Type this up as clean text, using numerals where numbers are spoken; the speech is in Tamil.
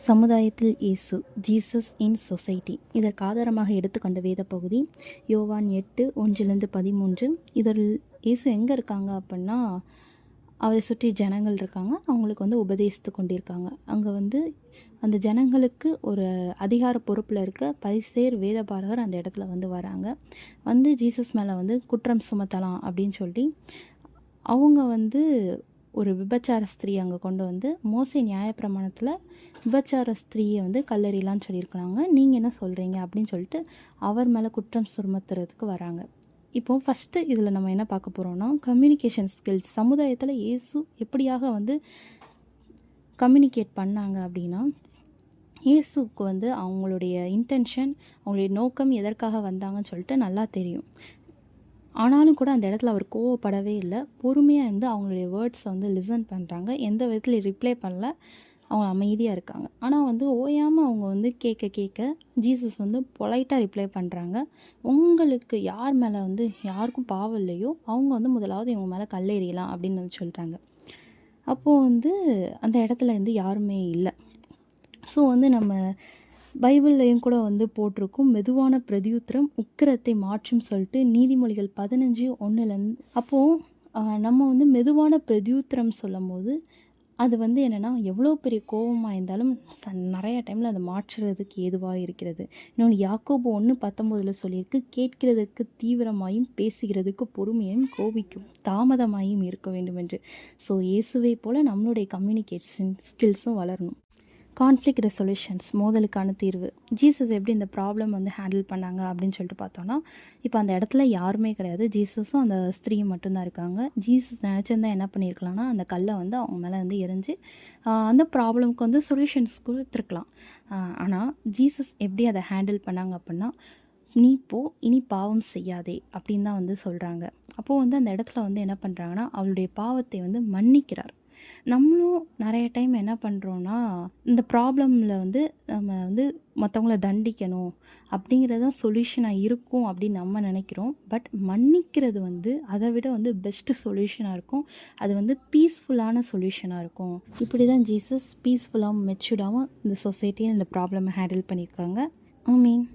சமுதாயத்தில் இயேசு, ஜீசஸ் இன் சொசைட்டி. இதற்கு ஆதாரமாக எடுத்துக்கொண்ட வேத பகுதி யோவான் 8:1-13. இதில் இயேசு எங்கே இருக்காங்க அப்படின்னா, அவரை சுற்றி ஜனங்கள் இருக்காங்க. அவங்களுக்கு உபதேசித்து கொண்டிருக்காங்க. அங்கே அந்த ஜனங்களுக்கு ஒரு அதிகார பொறுப்பில் இருக்க பரிசேயர் வேதபாரகர் அந்த இடத்துல வராங்க. ஜீசஸ் மேலே குற்றம் சுமத்தலாம் அப்படின்னு சொல்லி அவங்க ஒரு விபச்சார ஸ்திரீ அங்கே கொண்டு மோசே நியாயப்பிரமாணத்தில் விபச்சார ஸ்திரீயை கல்லறிலான்னு சொல்லியிருக்கிறாங்க. நீங்கள் என்ன சொல்கிறீங்க அப்படின்னு சொல்லிட்டு அவர் மேலே குற்றம் சுமத்துறதுக்கு வராங்க. இப்போது ஃபஸ்ட்டு இதில் நம்ம என்ன பார்க்க போகிறோம்னா, கம்யூனிகேஷன் ஸ்கில்ஸ். சமுதாயத்தில் இயேசு எப்படியாக கம்யூனிகேட் பண்ணாங்க அப்படின்னா, இயேசுக்கு அவங்களுடைய இன்டென்ஷன், அவங்களுடைய நோக்கம் எதற்காக வந்தாங்கன்னு சொல்லிட்டு நல்லா தெரியும். ஆனாலும் கூட அந்த இடத்துல அவர் கோவப்படவே இல்லை. பொறுமையாக அவங்களுடைய வேர்ட்ஸை லிசன் பண்ணுறாங்க. எந்த விதத்தில் ரிப்ளை பண்ணல. அவங்க அமைதியாக இருக்காங்க. ஆனால் ஓயாமல் அவங்க கேட்க ஜீசஸ் பொலைட்டாக ரிப்ளை பண்ணுறாங்க. உங்களுக்கு யார் மேலே யாருக்கும் பாவம் இல்லையோ அவங்க முதலாவது இவங்க மேலே கல்லெறியலாம் அப்படின்னு சொல்கிறாங்க. அப்போது அந்த இடத்துல யாருமே இல்லை. ஸோ நம்ம பைபிள்லையும் கூட போட்டிருக்கும், மெதுவான பிரதியுத்திரம் உக்கிரத்தை மாற்றும் சொல்லிட்டு நீதிமொழிகள் 15:1. அப்போது நம்ம மெதுவான பிரதியுத்திரம் சொல்லும் போது அது என்னென்னா, எவ்வளோ பெரிய கோபமாக இருந்தாலும் நிறைய டைமில் அதை மாற்றுறதுக்கு ஏதுவாக இருக்கிறது. இன்னொன்று யாக்கோபு 1:19 சொல்லியிருக்கு, கேட்கிறதுக்கு தீவிரமாயும் பேசுகிறதுக்கு பொறுமையும் கோபிக்கும் தாமதமாயும் இருக்க வேண்டும் என்று. ஸோ இயேசுவை போல் நம்மளுடைய கம்யூனிகேஷன் ஸ்கில்ஸும் வளரணும். கான்ஃப்ளிக் ரெசொல்யூஷன்ஸ், மோதலுக்கான தீர்வு. ஜீசஸ் எப்படி இந்த ப்ராப்ளம் ஹேண்டில் பண்ணாங்க அப்படின்னு சொல்லிட்டு பார்த்தோன்னா, இப்போ அந்த இடத்துல யாருமே கிடையாது. ஜீசஸும் அந்த ஸ்திரீயும் மட்டும்தான் இருக்காங்க. ஜீசஸ் நினச்சிருந்தா என்ன பண்ணியிருக்கலாம்னா, அந்த கல்லை அவங்க மேலே எரிஞ்சு அந்த ப்ராப்ளம்க்கு சொல்யூஷன்ஸ் கொடுத்துருக்கலாம். ஆனால் ஜீசஸ் எப்படி அதை ஹேண்டில் பண்ணாங்க அப்படின்னா, நீ போ, இனி பாவம் செய்யாதே அப்படின்னு தான் சொல்கிறாங்க. அப்போது அந்த இடத்துல என்ன பண்ணுறாங்கன்னா, அவளுடைய பாவத்தை மன்னிக்கிறார். நம்மளும் நிறைய டைம் என்ன பண்ணுறோன்னா, இந்த ப்ராப்ளமில் நம்ம மற்றவங்கள தண்டிக்கணும் அப்படிங்கிறதான் சொல்யூஷனாக இருக்கும் அப்படின்னு நம்ம நினைக்கிறோம். பட் மன்னிக்கிறது அதை விட பெஸ்ட்டு சொல்யூஷனாக இருக்கும். அது பீஸ்ஃபுல்லான சொல்யூஷனாக இருக்கும். இப்படி தான் ஜீசஸ் பீஸ்ஃபுல்லாகவும் மெச்சூர்டாகவும் இந்த சொசைட்டியை இந்த ப்ராப்ளமை ஹேண்டில் பண்ணியிருக்காங்க. ஆமீன்.